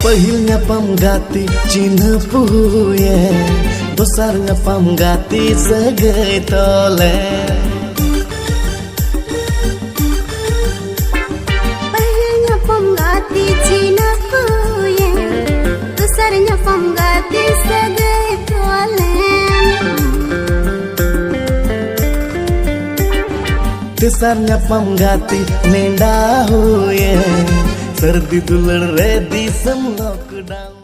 पहिल nyapam gati चिन्ह puye दोसर nyapam gati sagai tole पहिल nyapam gati चिन्ह puye दोसर nyapam gati sagai tole तेसर nyapam gati nenda huye सर्दी दुलड़ रे दिसम लॉकडाउन।